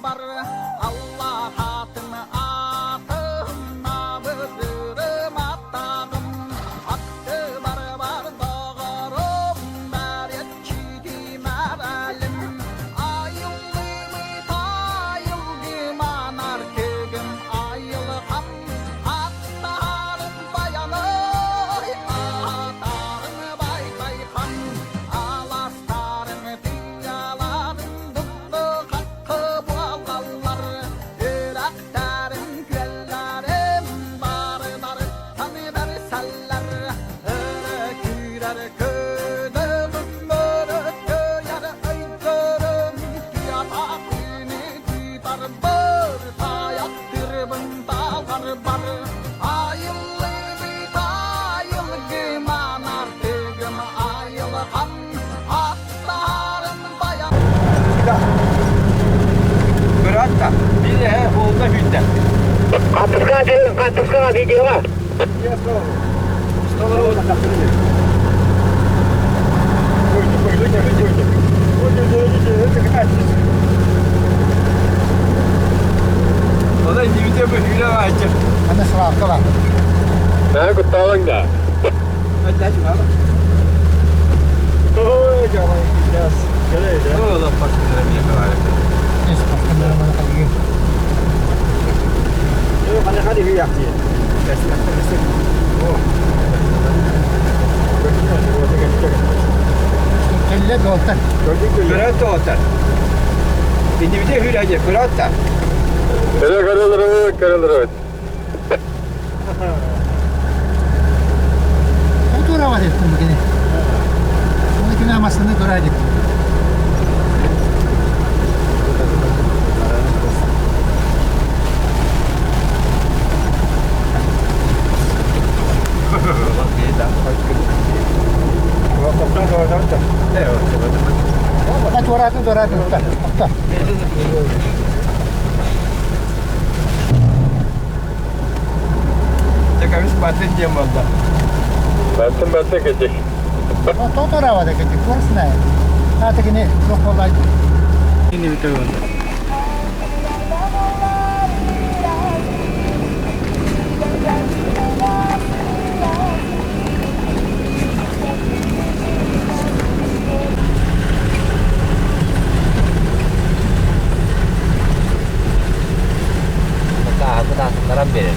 bar Allah hatını atımna bözürüm attağım attı bar doğurum beriyetçiydi merelim ayılgımı tayılgım anarkıgım ayılgım attarım bayanay atağım bay bay kan alastarım tiyalarım tuttu hakkı bağlallar yüreklerim güllerim barı barı tanı verseller öyküler ködüm börötkö yer öykörüm yatakini tutar bör tayaktırbın dağlar bar ayıllı bir ayılgım anartığım ayılgam atlarım bayan Kıratta. Bir de olda hütte. Katıska video var. Ustalar orada kaptırıyor. Koydu. O da video bu hüle var. Ana sırafta var. Ne kutalın da? Hadi açma abi. Oy canım biraz. Geleydi. O da bakımlarım yapıyor. Neyse bakımları bana kalıyor. Yok hadi hür yaptı. Kelle dolta. Kıratta otar. Şimdi bir de hüle hacı. Kıratta. Kırılır. Fotoğraf ettim bugün. Onu günah masasında görecek. Kaç uğraştın doradın usta. Usta. Cakamış batin diyem valla. Ben geçecek. Fotoğraf da geçecek. Burası ne? Artık yine çok kolay. Yine bir tane Daha bundan verir.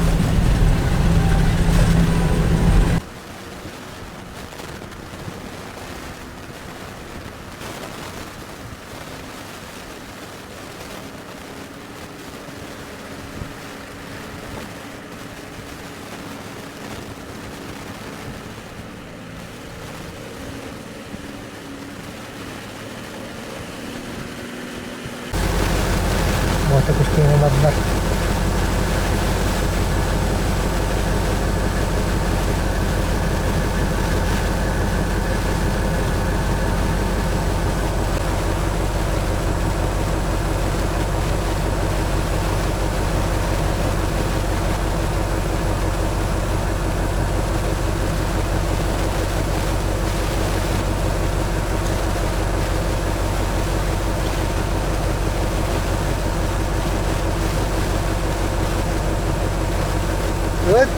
Muhatta kuşkuyu olmadılar. Evet.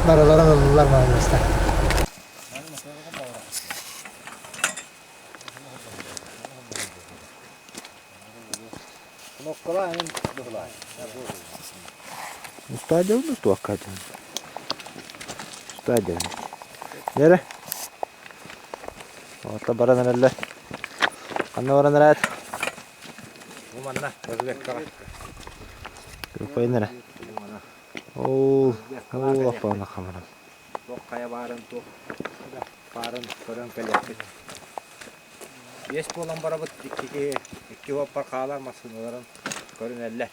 Daralara alırlar maalesef. Ustaca mı tu hakikaten? Ustaca. Nere? Orta baran herhalde. Anne baran herhalde. Bu manna. Özbek kara. Grupayı nere? Oo. Oo afana kamera. Kaya barın tu. Barın körün kelekti. Yes bolan barabıt iki vapar kağalar masın onların körün elle.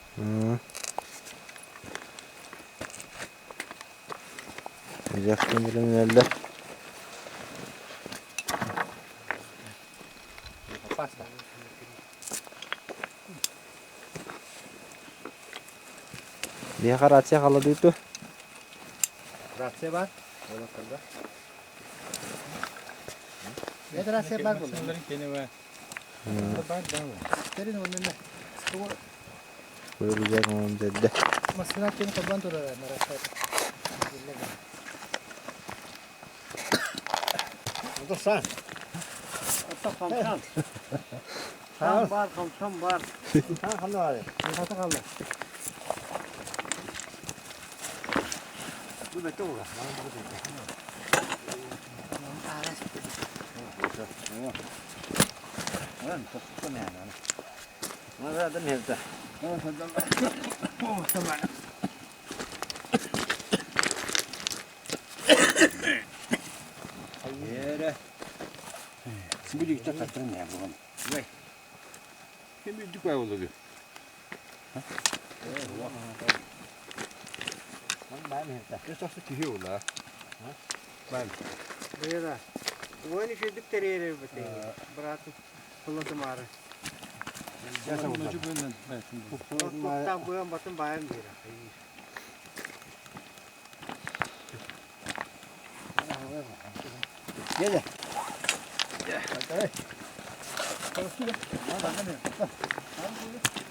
Yaktım bilen elde. Pasta. Diye karatsa kaladıydı. Ratse var. Ola kırda. Ne kadar sefer bu? Terin önüne. Böyle güzel onun dedi. Masına kendi kaban durar merasa. Dur sen. Tam var, komşum var. Sen kaldı var. Hata kaldı. Bu bekle ola. Lan tutsun yani. Ne verdin evde? Tamam. Yere. Şimdi yükte kaçırın ya bu. Vay. Kim büyüdük var oldu diyor. Ben mi evde? Ne saksı tühü ola. Ben. Buyurun. Bu ne şey dip teriye bakayım. Bırakın. Kullandım ağrı. Yaşam oldu. Tam bu yan batın bayan bir. Gel.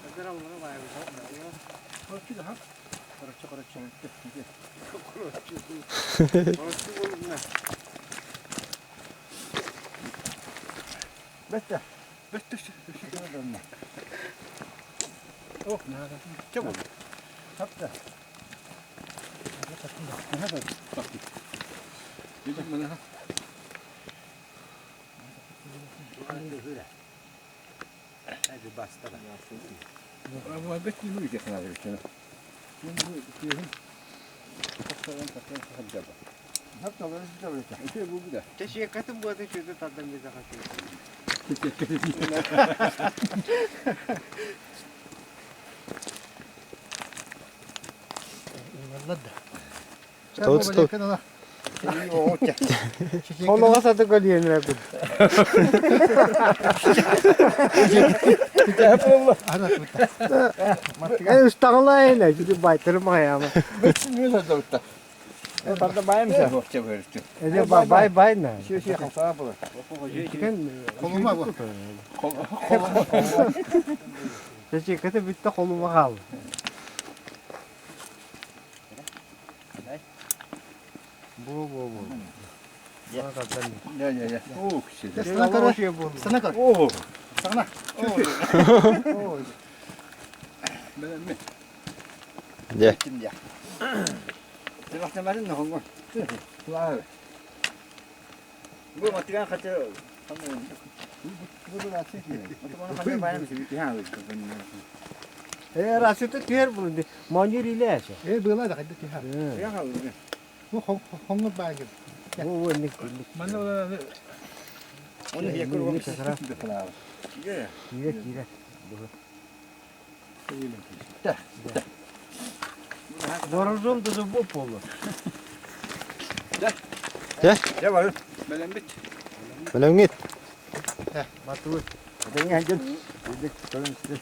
Hazır olmalı bayan. Bitti. Bitti. Oh, çabuk. Hatta. Bizim bana. Hadi bastı da. Ama bitti mi ki sana bir şey? Şimdi diyorum. Hatta ben bir de böyle. İşte bu bir de. Teşekkür ederim bu adı çözü taddan bir daha kaçıyor. Tavuk tavuk. Koluğa satık ödüyen rapid. En üsttağla yine. Çünkü baytırım ayağıma. Ne oldu usta? Tarda bayım sen. Hoşça görüştük. Bay ne? Şey sana bulur. Koluma bu. Teşekkür ederim bitti koluma kaldı. Bu. Ya. Ya. Oh, şey. Sana kadar. Sana kadar. Oh. Sana. Ben mi? Ye. Kim ya? Silahını verin de hongo. Kulağı. Bu matikan kaçı. Bu da açık değil. Matikan kaçı bayram için bir ha. Rasyotu tüyer bunu. Manjur ile yaşa. Böyle de hadi ha. Ya ha. Bu hongu bagir. Bu nik. Ben de ona onu yakır o bir taraf. Gel. Gire. Borazon tuzu bu polu. Ya var. Ben bit. Böyle git. Batu. Ben yandım. Dedik sorun size.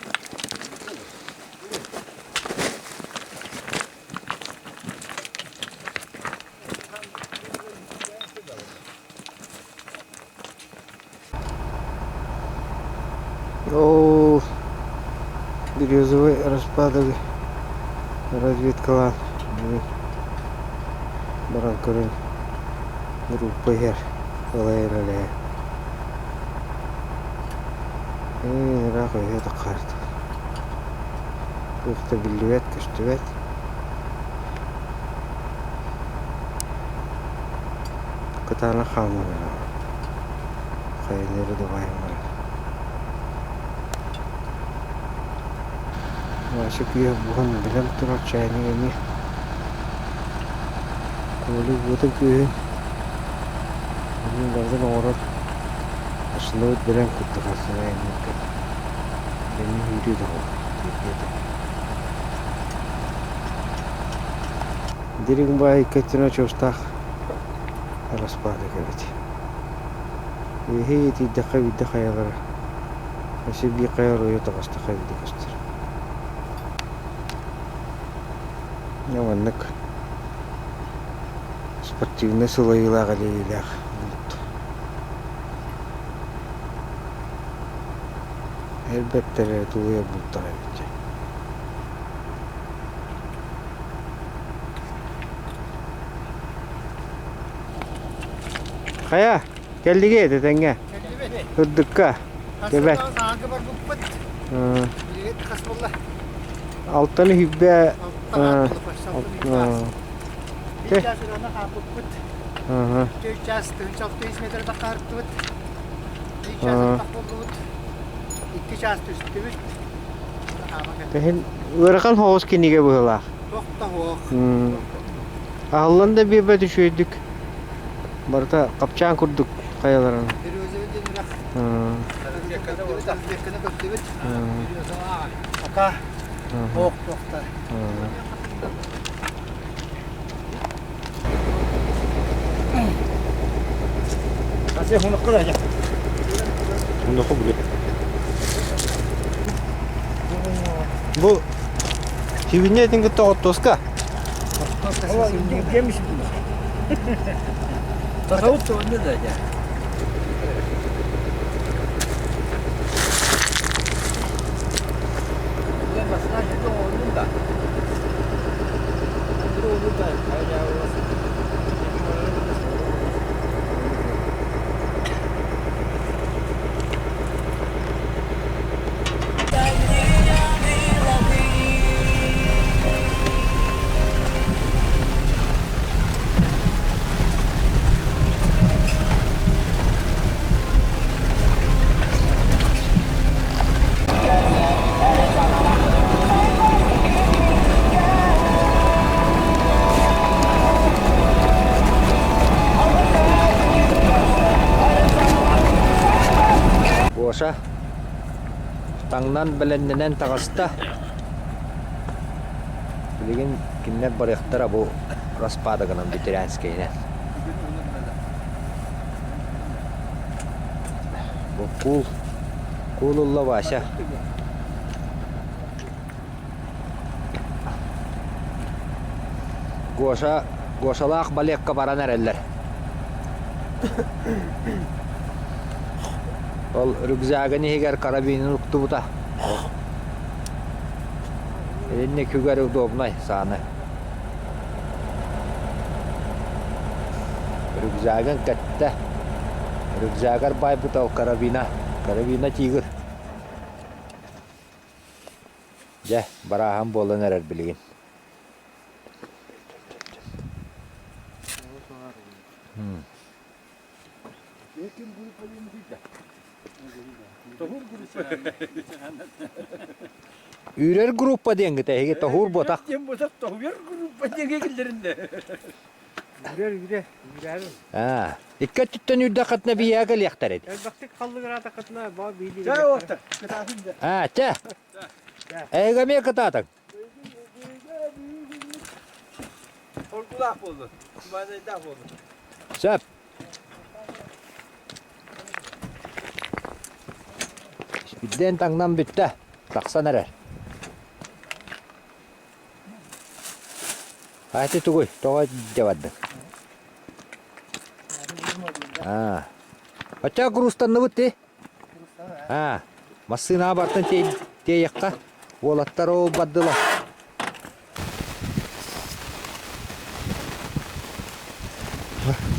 О, бирюзовый распадок разведкалан. Баран көрін группа ер. Олай. Рақ өйеді қарды. Бұқты білдівет, күштівет. Кытаны қамыр. Қайынері де байымыр. Masuk ya bukan bilang terus China ini. Kalau buat itu, ini nggak orang asal bilang kita kasih ini kan. Ini hidup dah. Jadi kembali ke China costa alas pada kerja. Ini tidak kaya masih biar kaya royo tak kasih kaya. Няманнык. Спортивный сылайылаға дейілер. Әлбәттәре тулыя бұлттар әлбәтте. Қая, келдіге деденге? Үрдікка. Кебәк. Саңғы бар бұппыт. Билет қас болла. Алтаны хүббә. Bir çarşı ona kapıp pıt. 400 metre de kartı pıt. Bir çarşı takıldı pıt. 2 çarşı üstü pıt. Тәһен ырыган хоос кенеге бұғылақ. Тоқта хоқ. Ағылында бебе düşüydük. Барта қапчан күрдік қаяларын. Bir özü ödün bırak. Yakını köftü pıt. Aka. Hoq toqta. Asya hunuk kıra ya. Bunu kabul et. Bu Hivine edin ki toska. Allah yemiş bunu. Tasavvuf da önde de ya. Ben basına şimdi oldum da. Bir oldu da. Boşa. Tangdan belendenen tağısta. Bilgin kimler barıqtara bu raspadagının bitirenskeyine. Bu kululla başa. Goşalaq balekka baran ereller. Ol rügzagını heger karabinin uktu buta. Eline küger udobnay sahne. Rügzagın katta. Rügzagar bay buta o karabina. Karabina tigir. Ya baraham bolan erer bilgin. Ürer gruppa dengi tehege tahur botak. Yem botak tahur grupa denge gillerinde. Güler. Ha, ikka tütten ürde katna biyaga liyaktar edi. Baktık kallı grata katına bağ bildi. Çay orta. Kıtasında. Ha, ça. Ega me katatak. Korkulak oldu. Bana daf oldu. Söp. Birden tangdan bitti. Taksan erer. Hadi tuguy, toğa cevaddı. Ha. Aça kurustan ne bitti? Ha. Masına bartın te yakka. Volattar o baddıla.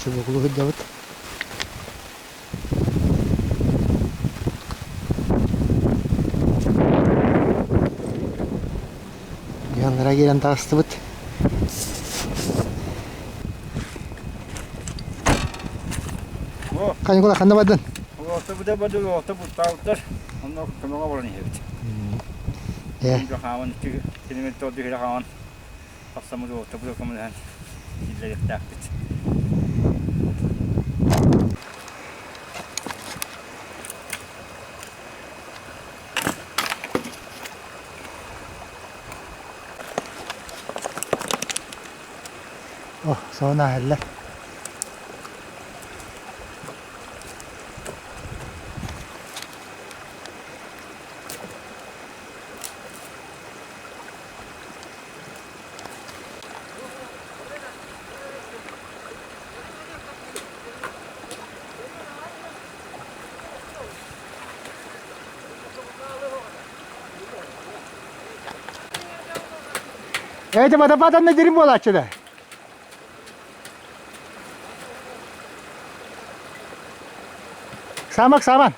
Çubuklu hıcavut. Yanlara gelen tağıstı bıt. Kaç kola kanda badın? Orta bu da badı orta bu tavuklar. Onlar kamağa var ne evet. Ya. Bu havan ki kilometre oldu hele havan. Aksamı da orta bu da kamağa. İlle taktık. Oh, sonra helle. Evde batapadan ne derim bu açıda? Samak saman.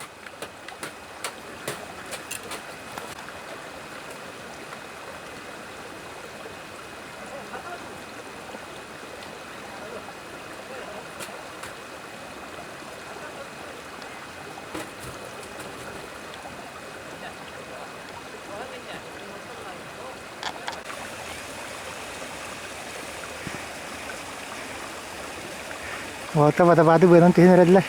Wata bata beran tihin redler.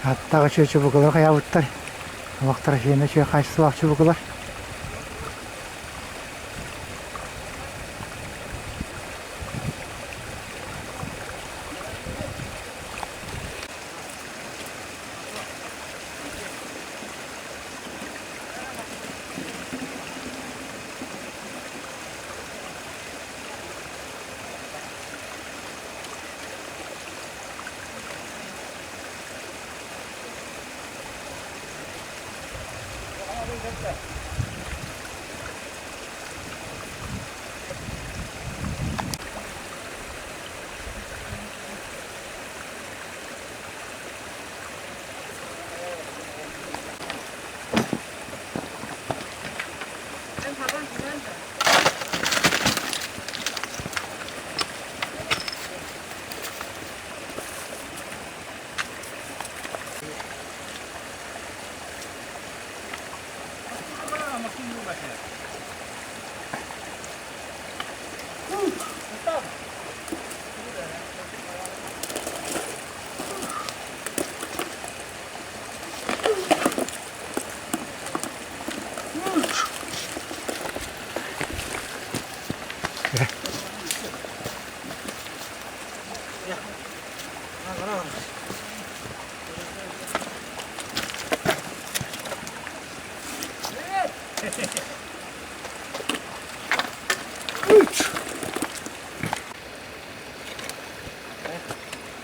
Hatta kaçıyor çubuklar kaya butlar. Vaktar şeyine şey kaçtı vak çubuklar.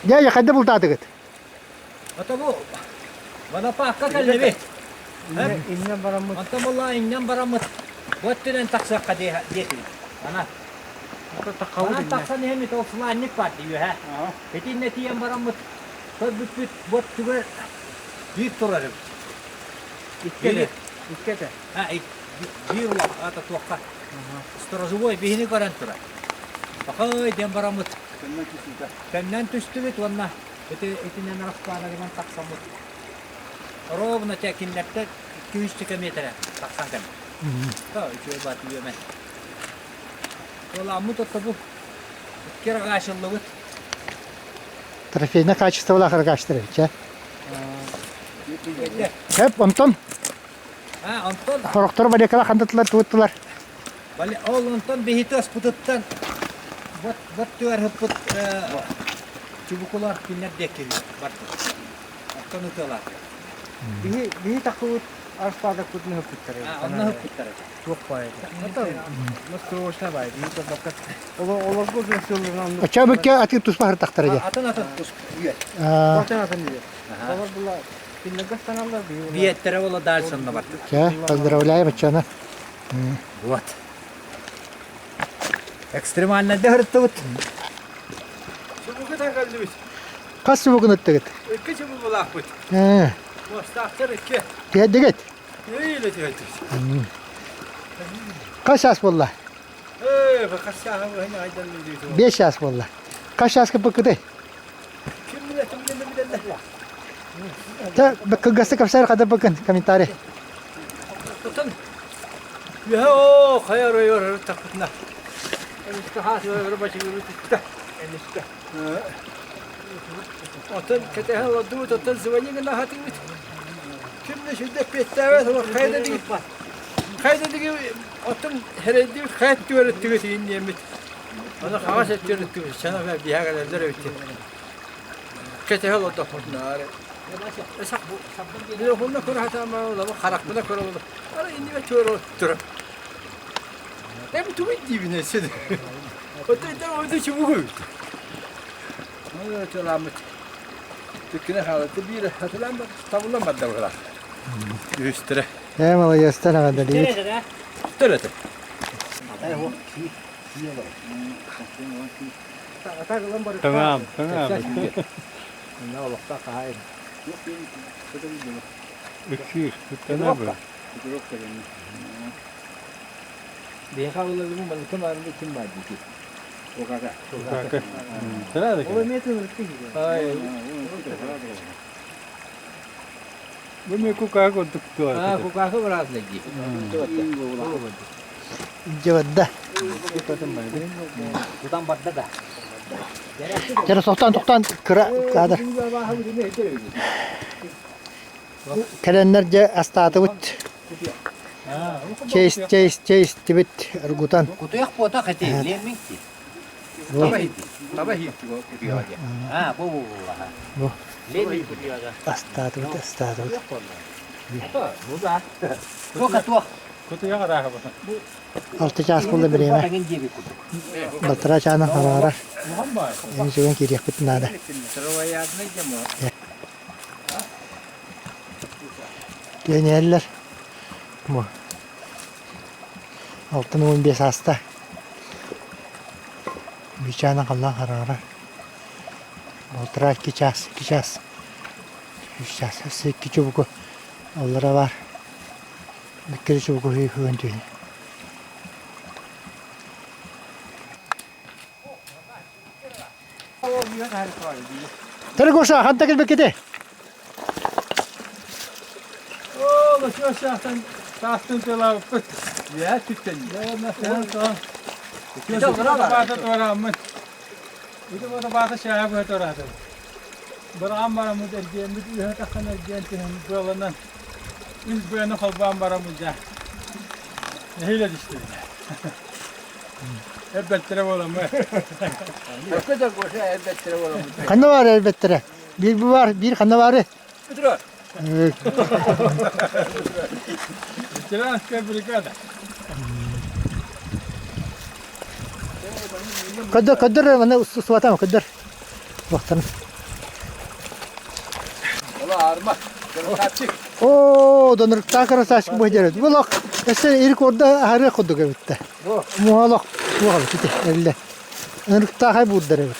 Ya kadda bultadık. Ata bu. Bana pakka kalli be. İnne baramut. Ata mulla innan baramut. Bottinen taksa kadi diyeti. Ana. Ata takavul Ana inne. taksa ne mi tofsula annik parti yu ha. Etin netiyen baramut. Tad büt bot tübe. Büyük turarım. İkkete. İkkete. Ha bir ula ata tuakka. Sторожевой бихини каран тура. Pakay diyan baramut. Kannan tüstübet vanna. Etinen rafkana dengan taksamut. Ровно tekinlerde 200 metre taksan kan. Ta içe batı yemen. Ola amut tabu. Kira gaşıllığı. Trafine kaçtı ola kargaçtır ya. Hep ondan Ha Anton. horoktor bade kala kandıtlar tuttular. Bali ondan behitas pututtan. Bat tuar heput çubukular kinler dekir. Bat. Anton utolar. Bihi takut arspada kutnu hıpıttırı. Ha onunla heputlar. Çok baydı. Ata nasıl hoşuna baydı. Bihi de bakat. Olur bu gösterilen anlı. Aça bükke atı tuzma hır taktıracak. Atın kus. Ortadan atın diyor. Olur bunlar. Binne gastan alır bihi. Biyettere ola dalsınna bat. Ya поздравляю бачана. Вот. Ekstremalne de hırtıvıt. Çubuk da kaldı biz. Kaç çubuk öttü? İki çubuk bulak bu. He. Mustahtır iki. Piyade git. Öyle diyor. Kaç as bolla? Fakat sahibi hani aydan diyor. 5 as bolla. Kaç as kapıkıdı? Kim milletin bir de Ta kagası kapsar kada bakın komentari. tutun. Ya o hayır hayır takutna. Enişte hasıl başı gibi tuttu. Enişte. Otun ketehe oldu otun zıvani ne hatın bit. Şimdi şurada pettevet ama kayda değil. Kayda değil otun herhalde kayıt görüntü için yemet. Ona havas ettirdi. Sana ver bir haber der öte. Ketehe oldu onlar. Esak bu. Bir onunla konu hata mı oldu? Karakmına konu oldu. Ara indi ve kör oldu. Ne bu tümü dibine sedi. Otel de orada çubuk. Selamet. Tüküne halatı bir hatırlanmadı. Tabullamadı da buralar. Üstüre. Eyvallah göster hadi değil. Nerede de? Tölete. Tamam. Ne olur da kahir. 200 tane bu. Bir kahvelerinin balıkın var mı kim var diye. O kadar. Tane de. O ne tür ki? Hayır. Bu me kuka ko tuktu Ha, artık. bu kahve biraz lagi. Cevadda. Tutan badda da. Jara toktan kıra kadar. Kalenlerce astatı bit. Çeyiz tibit ergutan. Kutu yak pota kati, leming ki. Tabah hiç bu kutuya. Ha, bu. Bu. Leming kutu ya. Astatı bit. Bu da. Bu katu. Kutuya kadar ha bu. Altı ças buldu birime. Bagin cebi kutu. Baltıra çana harara. Muhammad. En süren kiriyak bit nada. Tervayat ne cemo? Deneyeller. Bu. Altın 15 hasta. Bir çana kallan harara. Baltıra 2 ças. 3 ças. 8 çubuku. Onlara var. Bir kere çubuku hüyün tüyün. Tere koşa, hanta gel bekede. Oo, şu şahsen tahtın tela pıt. Ya tütten. Ya nasıl? Şu bağda toramın. Bu da bağda şahap het orada. Baram baram dergen bir ya takana dergen bolanan. Üz böyle halban baramıca. Neyle düştü? Hep bettere olamı. Hakikaten koşa elbet tervayat. Kanı var elbette. Bir bu var, bir kanı var. Bitro. Evet. Tiranska brigada. Kadir bana suata mı kadir? Vaktan. Ola arma. Kaçık. Oo, donuruk takara saç bu hediye. Bu lok. Ese ilk orada harı kodu gebitte. Muhalok. Muhalok işte elle. Donuruk takay burada evet.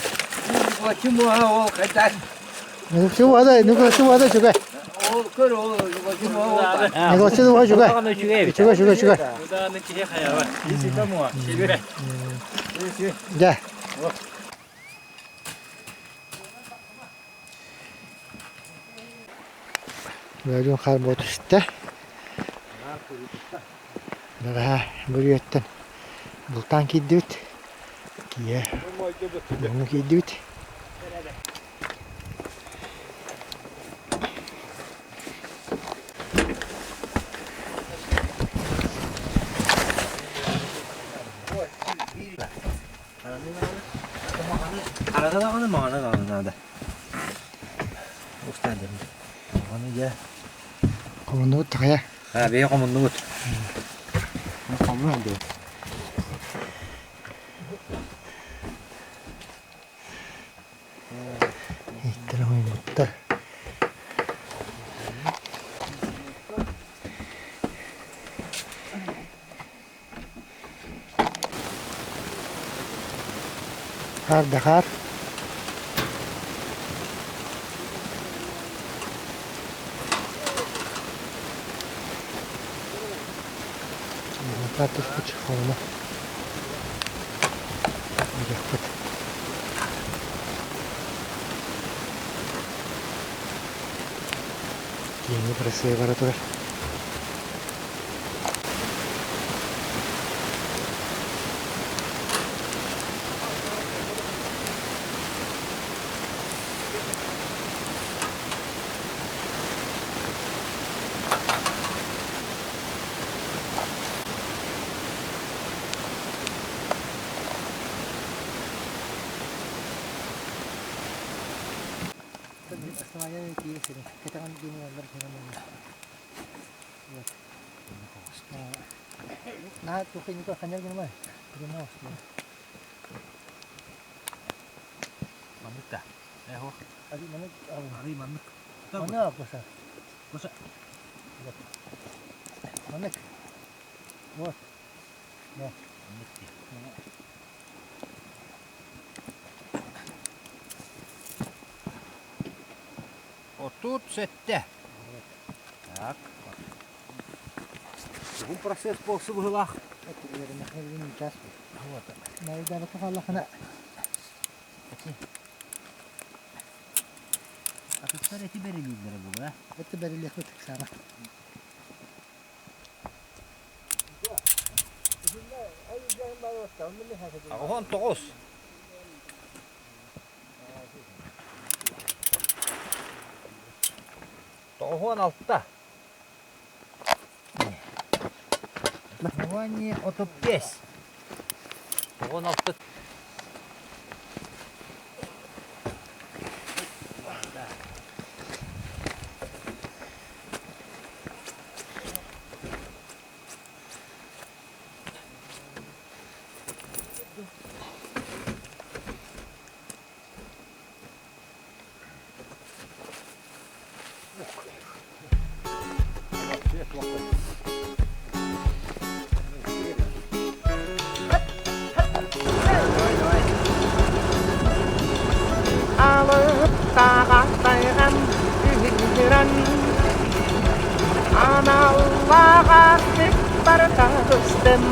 Kim o ha o kadar. Şu ada juga. O kör o kim o. Negosyo bu juga. Bakın üçüge. Juga. Bu da ne ki hayvan. Disi de mu? Şebire. Gel. Böyle karbot işte. Daha buraya bultan kiddet. Kiye. Bunu kiddet. Arada da kanı mağana kanı nada. Ustadım. Kanı ya. Komando takaya. Ha, bir komando mut. Komando. İttirmeyin mutlar. Har dakar. Tartış bu çıkmalı. Yakıt. Yeni preseye var atıver. Semuanya kiri sini. Kita kan gini gambar sini mana. Nah, tuh kayak gitu kanyang gini mah. Gini mah. Mamita. Hadi manik. Arayayım anlık. Mana kosa? Kosa. Manik. Var. Отут сетте. Так. Bu proses bolsa bu hılaq. Yerine helin jas. Вот. Mayda bakı Allah'ına. Akıtlar eti beriliydiler bu ha. Bitti belli kutuk sana. Oğan 9. Oğan 6'da. Oğan 35. Oğan 6. Alıp dağıtlayan ühiren Anallağa tekrar tartıştım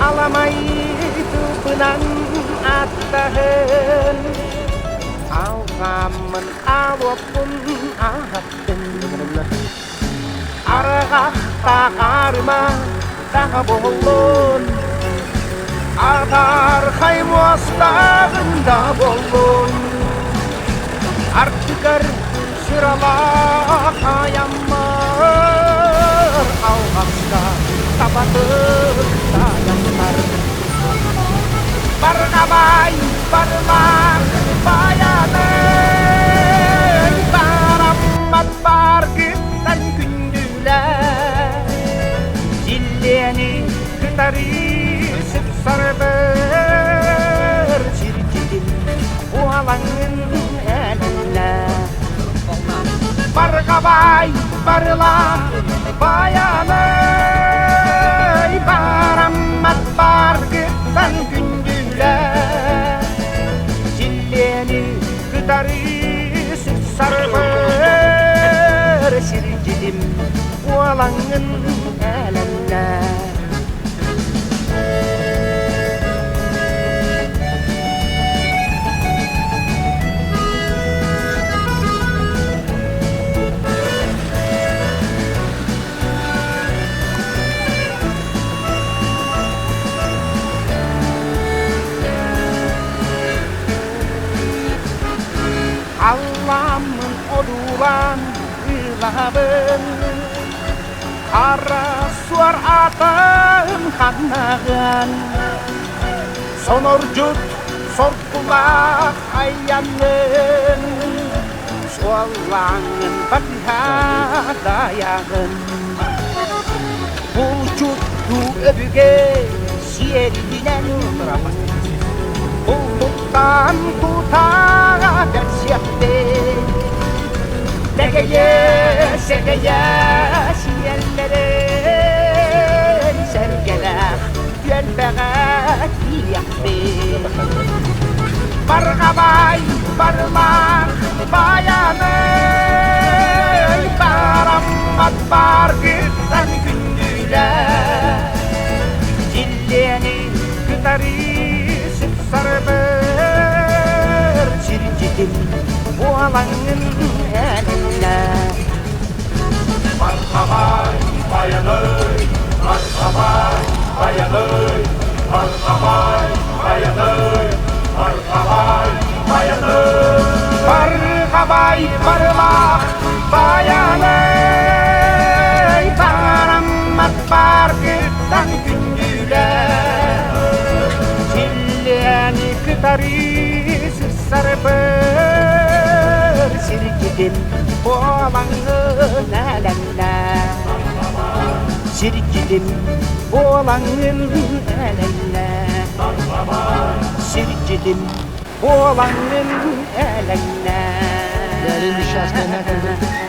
Alamaydı bınan attahın Algamın alopun attın Arğaqta qarma daha bolun Atar kaymostağında bolun Artıkar sırala kayanlar Alğaqta tabatır dayanlar Barnabay barmak bayanay Barammat bargıttan gündüler Zilleni kıtarı sarber çirkin o alanın eline Bargabay barla bayanay Barammat bargıttan gündüler Zilleni kıtarı sarber çirkin o alanın eline Allah'ımın oduran ılabın Ara suar atın kanağın Sonorcut sorkulak ayyanın Suallanın fatiha dayağın Bulcuttu öbüge siyerilen Bulduktan kutağa ders yaptı Segeye siyerlerin sergeler Yelpeğe yaptı Bargabay barmak bayanay Barammat bargıttan gündüler Zilleni kıtarı sarber çirkin bu alanın eline Barkabay bayanay, Barkabay bayanay, Barkabay bayanay, Barkabay bayanay. Barkabay barmak bayanay Barammat bargıttan gündüler Zilleni kıtarı sarber çirkin bu alanın eline Çirkin bu alanın eline Çirkin oğlanın elinden. Değerli nişastayına kadar.